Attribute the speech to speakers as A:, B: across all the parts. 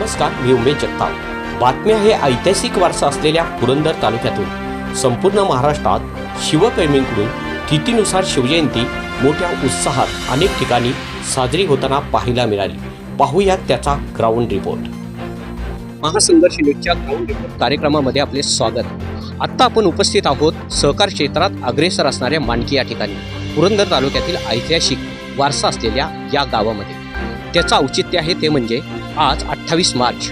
A: नमस्कार, मी उमेश जगताप। बातम्या हे ऐतिहासिक वारसा असलेल्या पुरंदर तालुक्यातून संपूर्ण महाराष्ट्रात शिवप्रेमींकडून तिथीनुसार शिवजयंती मोठ्या उत्साहात अनेक ठिकाणी साजरी होताना पाहायला मिळाली। पाहूयात त्याचा ग्राउंड रिपोर्ट। महासंघर्ष न्यूजच्या ग्राउंड रिपोर्ट कार्यक्रमामध्ये आपले स्वागत। आत्ता आपण उपस्थित आहोत सहकार क्षेत्रात अग्रेसर असणाऱ्या मांडकी या ठिकाणी, पुरंदर तालुक्यातील ऐतिहासिक वारसा असलेल्या या गावामध्ये। त्याचं औचित्य आहे ते म्हणजे आज 28 मार्च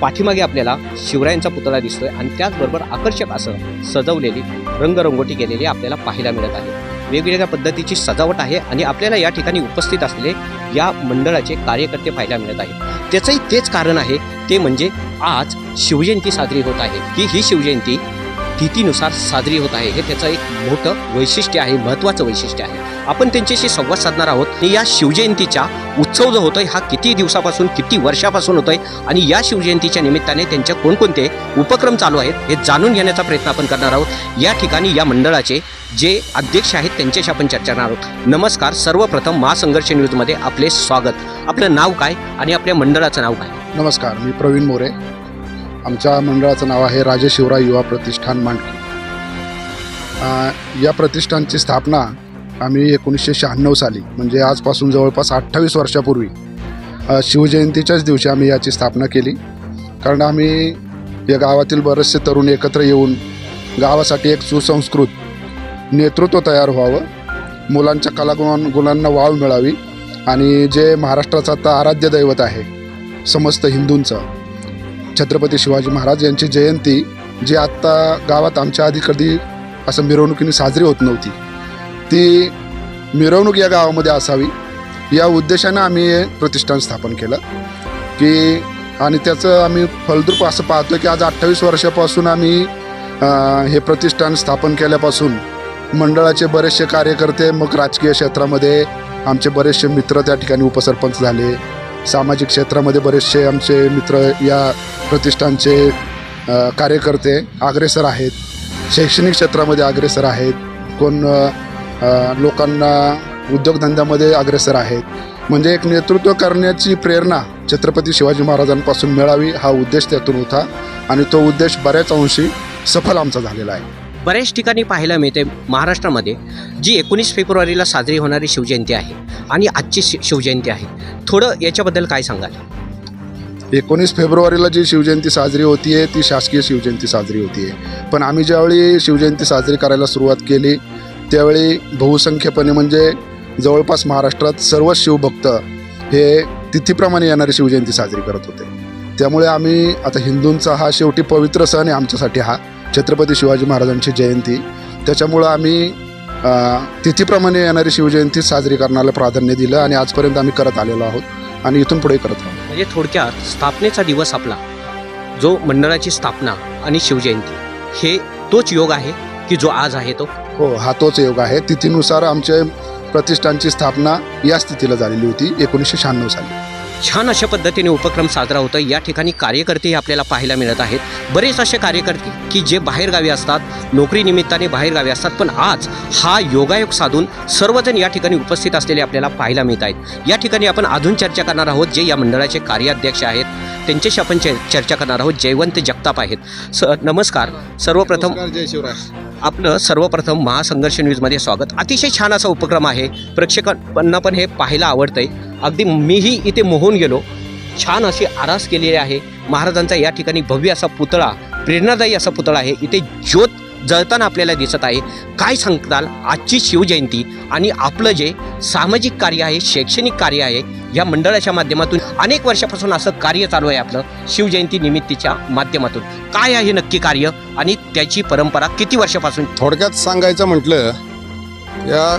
A: पाठीमागे आपल्याला शिवरायांचा पुतळा दिसतोय आणि त्याचबरोबर आकर्षक असं सजवलेली रंगरंगोटी केलेली आपल्याला पाहायला मिळत आहे। वेगवेगळ्या पद्धतीची सजावट आहे आणि आपल्याला या ठिकाणी उपस्थित असलेले या मंडळाचे कार्यकर्ते पाहायला मिळत आहेत। त्याचंही तेच कारण आहे ते म्हणजे आज शिवजयंती साजरी होत आहे की ही शिवजयंती तिथीनुसार साजरी होत आहे। हे त्याचं एक मोठं वैशिष्ट्य आहे, महत्त्वाचं वैशिष्ट्य आहे। आपण त्यांच्याशी संवाद साधणार आहोत। या शिवजयंतीचा उत्सव जो होतोय हा किती दिवसापासून किती वर्षापासून होतोय आणि या शिवजयंतीच्या निमित्ताने त्यांचे कोणकोणते उपक्रम चालू आहेत हे जाणून घेण्याचा प्रयत्न आपण करणार आहोत। या ठिकाणी या मंडळाचे जे अध्यक्ष आहेत त्यांच्याशी आपण चर्चा करणार आहोत। नमस्कार, सर्वप्रथम महासंघर्ष न्यूजमध्ये आपले स्वागत। आपलं नाव काय आणि आपल्या मंडळाचं नाव काय?
B: नमस्कार, मी प्रवीण मोरे। आमच्या मंडळाचं नाव आहे राजे शिवराय युवा प्रतिष्ठान मांडकी। या प्रतिष्ठानची स्थापना आम्ही 1996 साली म्हणजे आजपासून जवळपास 28 वर्षापूर्वी शिवजयंतीच्याच दिवशी आम्ही याची स्थापना केली। कारण आम्ही या गावातील बरेचसे तरुण एकत्र येऊन गावासाठी एक सुसंस्कृत नेतृत्व तयार व्हावं, मुलांच्या कलागुणांना वाव मिळावी आणि जे महाराष्ट्राचं आता आराध्य दैवत आहे समस्त हिंदूंचं छत्रपती शिवाजी महाराज यांची जयंती जी आत्ता गावात आमच्या आधी कधी असं मिरवणुकीने साजरी होत नव्हती, ती मिरवणूक या गावामध्ये असावी या उद्देशानं आम्ही हे प्रतिष्ठान स्थापन केलं की आणि त्याचं आम्ही फलद्रूप असं पाहतो की आज 28 वर्षापासून आम्ही हे प्रतिष्ठान स्थापन केल्यापासून मंडळाचे बरेचसे कार्यकर्ते, मग राजकीय क्षेत्रामध्ये आमचे बरेचसे मित्र त्या ठिकाणी उपसरपंच झाले, सामाजिक क्षेत्रामध्ये बरेचसे आमचे मित्र या प्रतिष्ठानचे कार्यकर्ते अग्रेसर आहेत, शैक्षणिक क्षेत्रामध्ये अग्रेसर आहेत, कोण लोकांना उद्योगधंद्यामध्ये अग्रेसर आहेत। म्हणजे एक नेतृत्व करण्याची प्रेरणा छत्रपती शिवाजी महाराजांपासून मिळावी हा उद्देश त्यातून होता आणि तो उद्देश बऱ्याच अंशी सफल आमचा झालेला आहे।
A: बऱ्याच ठिकाणी पाहायला मिळते महाराष्ट्रामध्ये जी 19 फेब्रुवारीला साजरी होणारी शिवजयंती आहे आणि आजची शिवजयंती आहे, थोडं याच्याबद्दल काय सांगाल?
B: 19 फेब्रुवारीला जी शिवजयंती साजरी होतीये ती शासकीय शिवजयंती साजरी होतीये, पण आम्ही ज्यावेळी शिवजयंती साजरी करायला सुरुवात केली त्यावेळी बहुसंख्यपणे म्हणजे जवळपास महाराष्ट्रात सर्व शिवभक्त हे तिथीप्रमाणे येणारी शिवजयंती साजरी करत होते। त्यामुळे आम्ही आता हिंदूंचा हा शेवटी पवित्र सण आहे आमच्यासाठी हा छत्रपती शिवाजी महाराजांची जयंती, त्याच्यामुळं आम्ही तिथीप्रमाणे येणारी शिवजयंती साजरी करण्याला प्राधान्य दिलं आणि आजपर्यंत आम्ही करत आलेलो आहोत आणि इथून पुढे करत आहोत।
A: म्हणजे थोडक्यात स्थापनेचा दिवस आपला जो मंडळाची स्थापना आणि शिवजयंती हे तोच योग आहे की जो आज आहे तो?
B: हो, हा तोच योग आहे। तिथीनुसार आमच्या प्रतिष्ठानची स्थापना या स्थितीला झालेली होती 1996 साली।
A: छान अशा पद्धतीने उपक्रम साजरा होतो। या ठिकाणी कार्यकर्ते आपल्याला पाहायला मिळत आहेत, बरेच असे कार्यकर्ते की जे बाहेरगावी असतात, नोकरीनिमित्ताने बाहेरगावी असतात, पण आज हा योगायोग साधून सर्वजण या ठिकाणी उपस्थित असलेले आपल्याला पाहायला मिळत आहेत। या ठिकाणी आपण अजून चर्चा करणार आहोत जे या मंडळाचे कार्याध्यक्ष आहेत त्यांच्याशी आपण चर्चा करणार आहोत। जयवंत जगताप आहेत। नमस्कार, सर्वप्रथम
B: जय शिवराय।
A: आपलं सर्वप्रथम महासंघर्ष न्यूजमध्ये स्वागत। अतिशय छान असा उपक्रम आहे, प्रेक्षकांना पण हे पाहायला आवडतंय। अगदी मीही इथे मोहून गेलो। छान अशी आरास केलेली आहे महाराजांचा। या ठिकाणी भव्य असा पुतळा, प्रेरणादायी असा पुतळा आहे, इथे ज्योत जळताना आपल्याला दिसत आहे। काय सांगताल आजची शिवजयंती आणि आपलं जे सामाजिक कार्य आहे, शैक्षणिक कार्य आहे, या मंडळाच्या माध्यमातून अनेक वर्षापासून असं कार्य चालू आहे आपलं शिवजयंती निमित्तीच्या माध्यमातून, काय आहे नक्की कार्य आणि त्याची परंपरा किती वर्षापासून?
C: थोडक्यात सांगायचं म्हटलं, या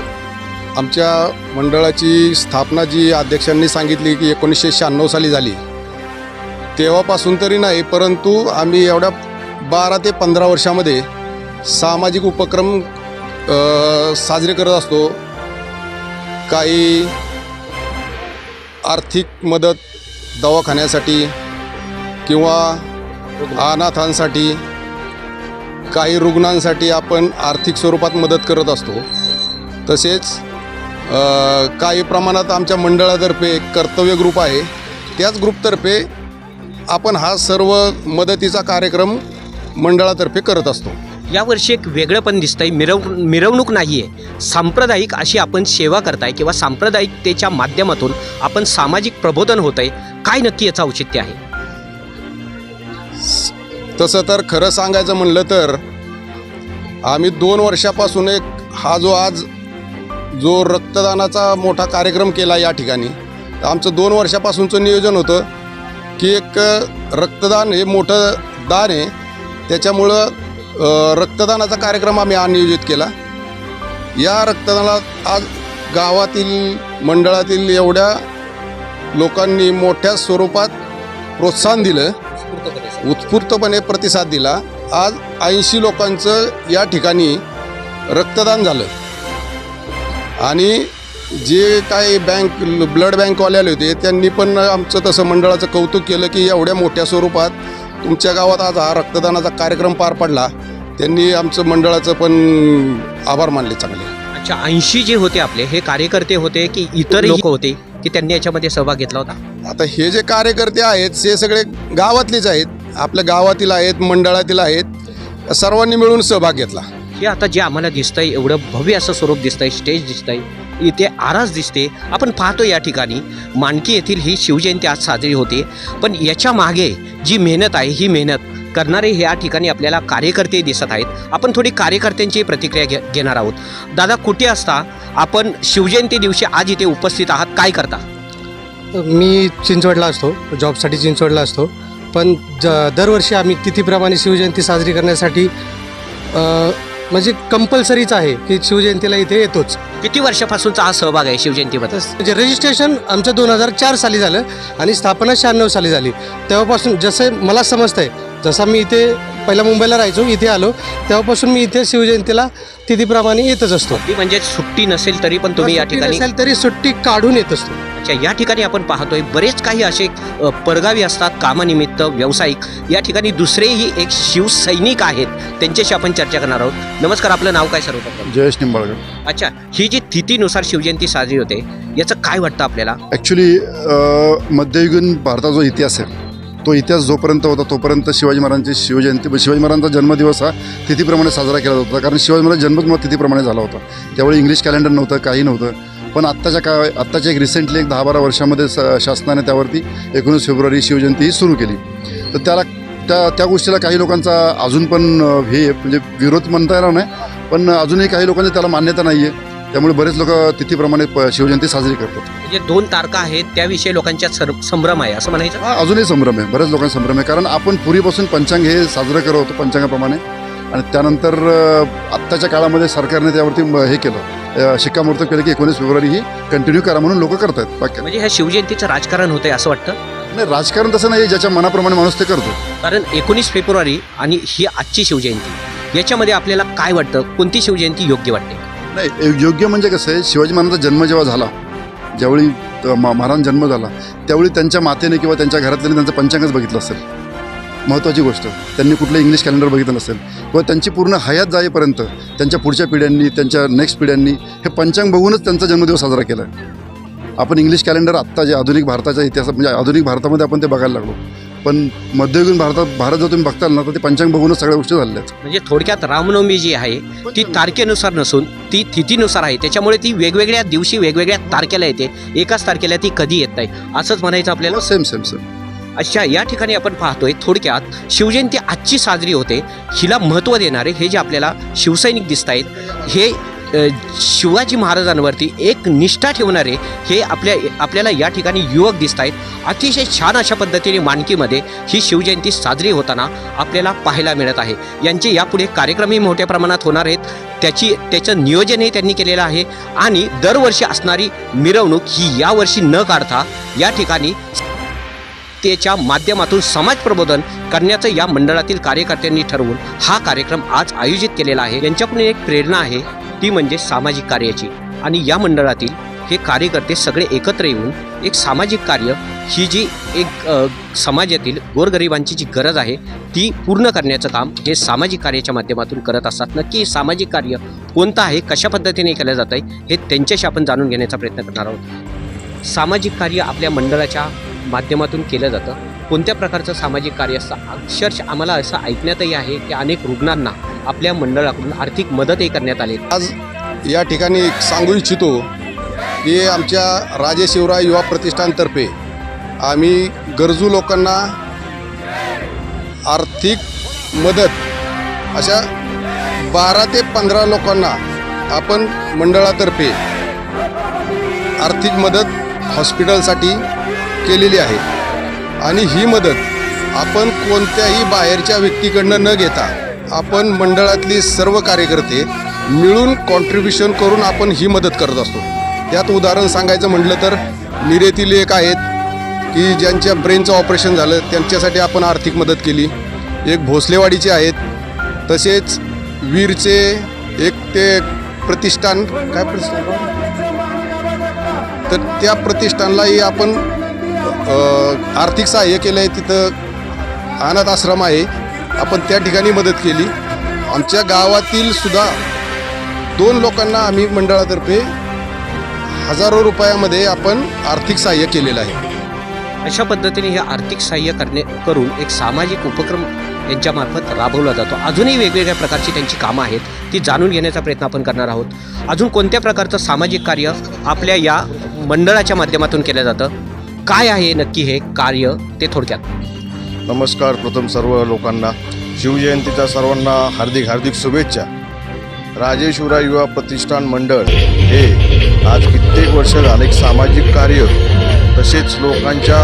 C: आमच्या मंडळाची स्थापना जी अध्यक्षांनी सांगितली की 1996 साली झाली, तेव्हापासून तरी नाही परंतु आम्ही एवढ्या 12 ते 15 वर्षामध्ये सामाजिक उपक्रम साजरे करत असतो। काही आर्थिक मदत दवाखान्यासाठी किंवा अनाथांसाठी, काही रुग्णांसाठी आपण आर्थिक स्वरूपात मदत करत असतो। तसेच काही प्रमाणात आमच्या मंडळातर्फे कर्तव्य ग्रुप आहे, त्याच ग्रुपतर्फे आपण हा सर्व मदतीचा कार्यक्रम मंडळातर्फे करत असतो.
A: यावर्षी एक वेगळं पण दिसतंय. मिरवणूक नाही आहे, सांप्रदायिक अशी आपण सेवा करताय किंवा सांप्रदायिकतेच्या माध्यमातून आपण सामाजिक प्रबोधन होत आहे. काय नक्की याचं औचित्य आहे?
C: तसं तर खरं सांगायचं म्हणलं तर आम्ही 2 वर्षापासून हा जो रक्तदानाचा मोठा कार्यक्रम केला या ठिकाणी, आमचं 2 वर्षापासूनचं नियोजन होतं की एक रक्तदान हे मोठं दान आहे, त्याच्यामुळं रक्तदानाचा कार्यक्रम आम्ही हा नियोजित केला. या रक्तदानाला आज गावातील मंडळातील एवढ्या लोकांनी मोठ्या स्वरूपात प्रोत्साहन दिलं, उत्स्फूर्तपणे प्रतिसाद दिला. आज 80 लोकांचं या ठिकाणी रक्तदान झालं आणि जे काही ब्लड बँकवाले आले होते त्यांनी पण आमचं तसं मंडळाचं कौतुक केलं की एवढ्या मोठ्या स्वरूपात तुमच्या गावात आज हा रक्तदानाचा कार्यक्रम पार पडला. त्यांनी आमचं मंडळाचं पण आभार मानले चांगले.
A: अच्छा, 80 जे होते आपले हे कार्यकर्ते होते की इतर लोक होते की त्यांनी याच्यामध्ये सहभाग घेतला होता?
C: आता हे जे कार्यकर्ते आहेत ते सगळे गावातलेच आहेत, आपल्या गावातील आहेत, मंडळातील आहेत, सर्वांनी मिळून सहभाग घेतला.
A: हे आता जे आम्हाला दिसतंय एवढं भव्य असं स्वरूप दिसतंय, स्टेज दिसतंय, इथे आरास दिसते. आपण पाहतो या ठिकाणी माणकी येथील ही शिवजयंती आज साजरी होते. पण याच्या मागे जी मेहनत आहे, ही मेहनत करणारे हे या ठिकाणी आपल्याला कार्यकर्ते दिसत आहेत. आपण थोडी कार्यकर्त्यांची प्रतिक्रिया घेणार आहोत. दादा, कुठे असता आपण शिवजयंती दिवशी आज इथे उपस्थित आहात? काय करता?
D: मी चिंचवडला असतो, जॉबसाठी चिंचवडला असतो. पण दरवर्षी आम्ही तिथीप्रमाणे शिवजयंती साजरी करण्यासाठी म्हणजे कंपल्सरीच आहे की शिवजयंतीला इथे येतोच.
A: किती वर्षापासूनचा हा सहभाग आहे शिवजयंतीमध्ये?
D: म्हणजे रजिस्ट्रेशन आमचं 2004 साली झालं आणि स्थापना 96 साली झाली. तेव्हापासून जसं मला समजतंय, जसा मी इथे पहिला मुंबईला राहायचो, इथे आलो तेव्हापासून मी इथे शिवजयंतीला तिथीप्रमाणे येतच असतो.
A: ती म्हणजे सुट्टी नसेल तरी पण तुम्ही या ठिकाणी?
D: नसेल तरी सुट्टी काढून येत असतो.
A: अच्छा, या ठिकाणी आपण पाहतोय बरेच काही असे परगावी असतात कामानिमित्त, व्यावसायिक. या ठिकाणी दुसरेही एक शिवसैनिक आहेत, त्यांच्याशी आपण चर्चा करणार आहोत. नमस्कार, आपलं नाव काय सर्वप्रथम?
B: जयेश निंबाळकर.
A: अच्छा, ही जी तिथीनुसार शिवजयंती साजरी होते याचं काय वाटतं आपल्याला?
B: ॲक्च्युली मध्ययुगीन भारताचा जो इतिहास आहे, तो इतिहास जोपर्यंत होता तोपर्यंत शिवाजी महाराजांची शिवजयंती, शिवाजी महाराजांचा जन्मदिवस हा तिथीप्रमाणे साजरा केला जात होता. कारण शिवाजी महाराज जन्मच मुळात तिथीप्रमाणे झाला होता. त्यावेळी इंग्लिश कॅलेंडर नव्हतं, काही नव्हतं. पण आत्ताच्या एक रिसेंटली 10-12 वर्षामध्ये शासनाने त्यावरती 19 फेब्रुवारी शिवजयंती ही सुरू केली. तर त्या गोष्टीला काही लोकांचा अजून पण हे म्हणजे विरोध म्हणता येणार नाही, पण अजूनही काही लोकांची त्याला मान्यता नाही आहे. त्यामुळे बरेच लोक तिथीप्रमाणे शिवजयंती साजरी करतात.
A: म्हणजे 2 तारखा आहेत त्याविषयी लोकांच्यात संभ्रम आहे असं म्हणायचं?
B: हा, अजूनही संभ्रम आहे, बऱ्याच लोकांचा संभ्रम आहे. कारण आपण पूर्वीपासून पंचांग हे साजरं करत होतो पंचांगाप्रमाणे, आणि त्यानंतर आत्ताच्या काळामध्ये सरकारने त्यावरती हे केलं, शिक्कामोर्तब केलं की 19 फेब्रुवारी ही कंटिन्यू करा म्हणून लोक करत आहेत. बाकी
A: म्हणजे ह्या शिवजयंतीचं राजकारण होतंय असं वाटतं?
B: नाही, राजकारण तसं नाही, ज्याच्या मनाप्रमाणे माणूस ते करतो.
A: कारण 19 फेब्रुवारी आणि ही आजची शिवजयंती याच्यामध्ये आपल्याला काय वाटतं? कोणती शिवजयंती योग्य वाटते?
B: नाही, योग्य म्हणजे कसं आहे, शिवाजी महाराजांचा जन्म जेव्हा झाला, ज्यावेळी महाराजांचा जन्म झाला त्यावेळी त्यांच्या मातेने किंवा त्यांच्या घरातल्याने त्यांचं पंचांगच बघितलं असेल. महत्त्वाची गोष्ट, त्यांनी कुठलं इंग्लिश कॅलेंडर बघितलं नसेल किंवा त्यांची पूर्ण हयात जाईपर्यंत त्यांच्या पुढच्या पिढ्यांनी, त्यांच्या नेक्स्ट पिढ्यांनी हे पंचांग बघूनच त्यांचा जन्मदिवस साजरा केला आहे. आपण इंग्लिश कॅलेंडर आत्ता जे आधुनिक भारताच्या इतिहासात म्हणजे आधुनिक भारतामध्ये आपण ते बघायला लागलो, पण मध्ययुगीन भारत जर तुम्ही बघताल ना तर ते पंचांग बघूनच सगळ्या गोष्टी झालेल्या आहेत.
A: म्हणजे थोडक्यात रामनवमी जी आहे ती तारखेनुसार नसून ती तिथीनुसार आहे, त्याच्यामुळे ती वेगवेगळ्या दिवशी वेगवेगळ्या तारखेला येते, एकाच तारखेला ती कधी येत नाही असंच म्हणायचं आपल्याला?
B: सेम.
A: अच्छा, या ठिकाणी आपण पाहतोय थोडक्यात शिवजयंती आजची साजरी होते, हिला महत्त्व देणारे हे जे आपल्याला शिवसैनिक दिसत आहेत, हे शिवाजी महाराजांवरती एक निष्ठा ठेवणारे हे आपल्याला या ठिकाणी युवक दिसत आहेत. अतिशय छान अशा पद्धतीने माणकीमध्ये ही शिवजयंती साजरी होताना आपल्याला पाहायला मिळत आहे. यांचे यापुढे कार्यक्रमही मोठ्या प्रमाणात होणार आहेत, त्याचं नियोजनही त्यांनी केलेलं आहे. आणि दरवर्षी असणारी मिरवणूक ही यावर्षी न काढता या ठिकाणी त्याच्या माध्यमातून समाज प्रबोधन करण्याचं या मंडळातील कार्यकर्त्यांनी ठरवून हा कार्यक्रम आज आयोजित केलेला आहे. यांच्याकडून एक प्रेरणा आहे, ती म्हणजे सामाजिक कार्याची. आणि या मंडळातील हे कार्यकर्ते सगळे एकत्र येऊन एक सामाजिक कार्य, ही जी एक समाजातील गोरगरिबांची जी गरज आहे ती पूर्ण करण्याचं काम हे सामाजिक कार्याच्या माध्यमातून करत असतात. नक्की सामाजिक कार्य कोणतं आहे, कशा पद्धतीने केलं जात आहे हे त्यांच्याशी आपण जाणून घेण्याचा प्रयत्न करणार आहोत. सामाजिक कार्य आपल्या मंडळाच्या माध्यमातून केलं जातं. कोणत्या प्रकारचं सामाजिक कार्य असतं? अक्षरशः आम्हाला असं ऐकण्यातही आहे की अनेक रुग्णांना आपल्या मंडळाकडून आर्थिक मदतही करण्यात आली.
C: आज या ठिकाणी एक सांगू इच्छितो की आमच्या राजे शिवराय युवा प्रतिष्ठानतर्फे आम्ही गरजू लोकांना आर्थिक मदत अशा 12 ते 15 लोकांना आपण मंडळातर्फे आर्थिक मदत हॉस्पिटलसाठी केलेली आहे. आणि ही मदत आपण कोणत्याही बाहेरच्या व्यक्तीकडनं न घेता आपण मंडळातली सर्व कार्यकर्ते मिळून कॉन्ट्रीब्युशन करून आपण ही मदत करत असतो. त्यात उदाहरण सांगायचं म्हटलं तर निरेतील एक आहेत की ज्यांच्या ब्रेनचं ऑपरेशन झालं त्यांच्यासाठी आपण आर्थिक मदत केली. एक भोसलेवाडीचे आहेत. तसेच वीरचे एक ते प्रतिष्ठान काय प्रतिष्ठान तर त्या प्रतिष्ठानलाही आपण आर्थिक सहाय्य केलं आहे. तिथं अनाथ आश्रम आहे आपण त्या ठिकाणी मदत केली. आमच्या गावातील सुद्धा 2 लोकांना आम्ही मंडळातर्फे हजारो रुपयामध्ये आपण आर्थिक सहाय्य केलेलं आहे.
A: अशा पद्धतीने हे आर्थिक सहाय्य करून एक सामाजिक उपक्रम यांच्यामार्फत राबवला जातो. अजूनही वेगवेगळ्या प्रकारची त्यांची कामं आहेत ती जाणून घेण्याचा प्रयत्न आपण करणार आहोत. अजून कोणत्या प्रकारचं सामाजिक कार्य आपल्या या मंडळाच्या माध्यमातून केलं जातं, काय आहे नक्की हे कार्य ते थोडक्यात.
E: नमस्कार. प्रथम सर्व लोकांना शिवजयंतीच्या सर्वांना हार्दिक हार्दिक शुभेच्छा. राजे शिवराय युवा प्रतिष्ठान मंडळ हे आज कित्येक वर्ष झाले एक सामाजिक कार्य तसेच लोकांच्या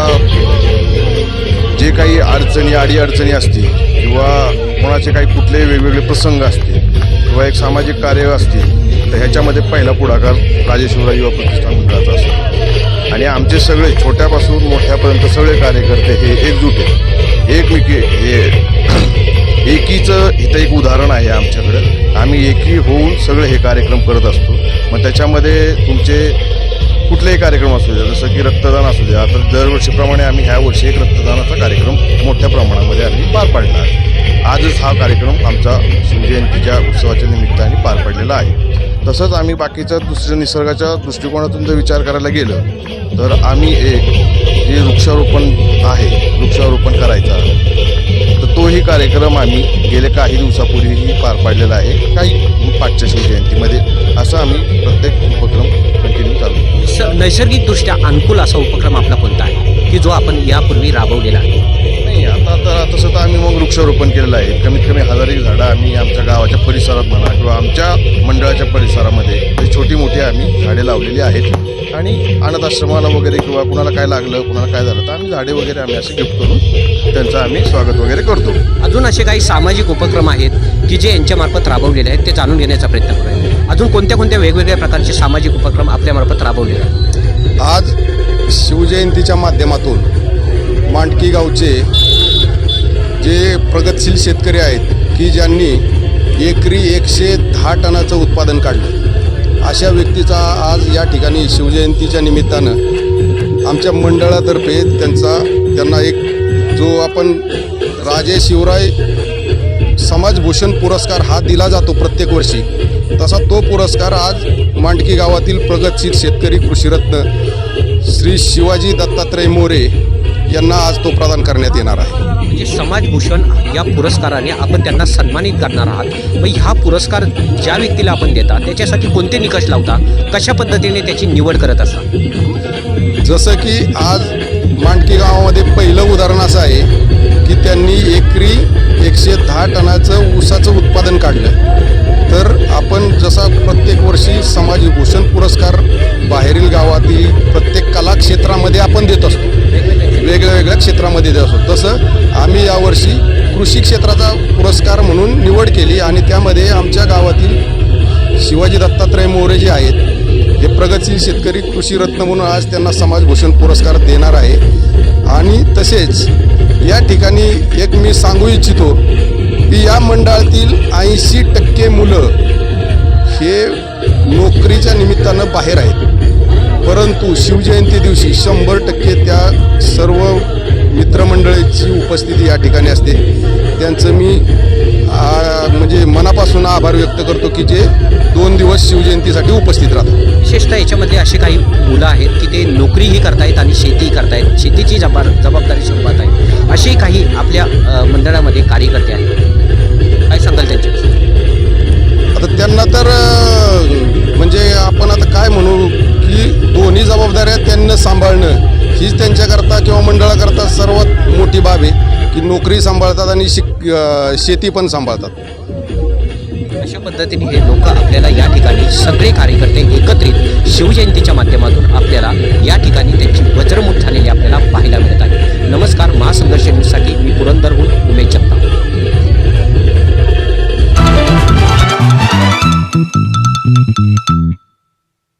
E: जे काही अडीअडचणी असतील किंवा कोणाचे काही कुठलेही वेगवेगळे प्रसंग असतील किंवा एक सामाजिक कार्य असतील तर ह्याच्यामध्ये पहिला पुढाकार राजे शिवराय युवा प्रतिष्ठान मंडळाचा असतो. आणि आमचे सगळे छोट्यापासून मोठ्यापर्यंत सगळे कार्यकर्ते हे एकजूट आहेत. एकीचं इथं एक उदाहरण आहे आमच्याकडं. आम्ही एकी होऊन सगळे हे कार्यक्रम करत असतो. मग त्याच्यामध्ये तुमचे कुठलेही कार्यक्रम असू द्या, जसं की रक्तदान असू द्या. तर दरवर्षीप्रमाणे आम्ही ह्या वर्षी एक रक्तदानाचा कार्यक्रम मोठ्या प्रमाणामध्ये आम्ही पार पाडला आहे. आजच हा कार्यक्रम आमचा शिवजयंतीच्या उत्सवाच्या निमित्ताने पार पडलेला आहे. तसंच आम्ही बाकीच्या दुसऱ्या निसर्गाच्या दृष्टिकोनातून जर विचार करायला गेलं तर आम्ही एक जे वृक्षारोपण करायचा तर तोही कार्यक्रम आम्ही गेले काही दिवसापूर्वीही पार पाडलेला आहे. काही पाठच्या शिवजयंतीमध्ये असं आम्ही प्रत्येक उपक्रम कंटिन्यू चालू.
A: नैसर्गिकदृष्ट्या अनुकूल असा उपक्रम आपला कोणता आहे की जो आपण यापूर्वी राबवलेला आहे?
E: नाही, आता तर तसं तर आम्ही मग वृक्षारोपण केलेलं आहे. कमीत कमी 1000 झाडं आम्ही आमच्या गावाच्या परिसरात म्हणा किंवा आमच्या मंडळाच्या परिसरामध्ये छोटी मोठी आम्ही झाडे लावलेली आहेत. आणि अनाथ आश्रमाला वगैरे किंवा कुणाला काय लागलं कुणाला काय झालं तर आम्ही झाडे वगैरे आम्ही असे गिफ्ट करून त्यांचं आम्ही स्वागत वगैरे करतो.
A: अजून असे काही सामाजिक उपक्रम आहेत की जे यांच्यामार्फत राबवलेले आहेत ते जाणून घेण्याचा प्रयत्न करूया. अजून कोणत्या कोणत्या वेगवेगळ्या प्रकारचे सामाजिक उपक्रम आपल्यामार्फत राबवलेले आहेत?
C: आज शिवजयंतीच्या माध्यमातून मांडकी गावचे जे प्रगतशील शेतकरी आहेत की ज्यांनी एकरी 110 टनाचं उत्पादन काढलं अशा व्यक्तीचा आज या ठिकाणी शिवजयंतीच्या निमित्तानं आमच्या मंडळातर्फे त्यांना एक जो आपण राजे शिवराय समाजभूषण पुरस्कार हा दिला जातो प्रत्येक वर्षी, तसा तो पुरस्कार आज मांडकी गावातील प्रगतशील शेतकरी कृषीरत्न श्री शिवाजी दत्तात्रय मोरे यांना आज तो प्रदान करण्यात येणार आहे.
A: म्हणजे समाजभूषण या पुरस्काराने आपण त्यांना सन्मानित करणार आहात. मग हा पुरस्कार ज्या व्यक्तीला आपण देता त्याच्यासाठी कोणते निकष लावता, कशा पद्धतीने त्याची निवड करत असता?
C: जसं की आज मांडकी गावामध्ये पहिलं उदाहरण असं आहे की त्यांनी एकरी 110 टनाचं ऊसाचं उत्पादन काढलं. तर आपण जसा प्रत्येक वर्षी समाजभूषण पुरस्कार बाहेरील गावातील प्रत्येक कला क्षेत्रामध्ये आपण देत असतो, वेगळ्या क्षेत्रामध्ये देत असतो, तसं आम्ही यावर्षी कृषी क्षेत्राचा पुरस्कार म्हणून निवड केली. आणि त्यामध्ये आमच्या गावातील शिवाजी दत्तात्रय मोरे जे आहेत हे प्रगतशील शेतकरी कृषीरत्न म्हणून आज त्यांना समाजभूषण पुरस्कार देणार आहे. आणि तसेच या ठिकाणी एक मी सांगू इच्छितो की या मंडळातील 80% मुलं हे नोकरीच्या निमित्तानं बाहेर आहेत, परंतु शिवजयंती दिवशी 100% त्या सर्व मित्रमंडळीची उपस्थिती या ठिकाणी असते. त्यांचं मी म्हणजे मनापासून आभार व्यक्त करतो की जे 2 दिवस शिवजयंतीसाठी उपस्थित राहतात.
A: विशेषतः याच्यामधले असे काही मुलं आहेत की ते नोकरीही करतायत आणि शेतीही करतायत, शेतीची जबाबदारी सांभाळत आहेत. असे काही आपल्या मंडळामध्ये कार्यकर्ते आहेत. काय सांगाल त्यांच्याविषयी?
C: आता त्यांना तर म्हणजे आपण आता काय म्हणू की दोन्ही जबाबदाऱ्या त्यांना सांभाळणं हीच त्यांच्याकरता किंवा मंडळाकरता सर्वात मोठी बाब आहे की नोकरी सांभाळतात आणि शेती पण सांभाळतात.
A: अशा पद्धतीने हे लोक आपल्याला या ठिकाणी सगळे कार्यकर्ते एकत्रित शिवजयंतीच्या माध्यमातून आपल्याला या ठिकाणी त्यांची वज्रमुठ झालेली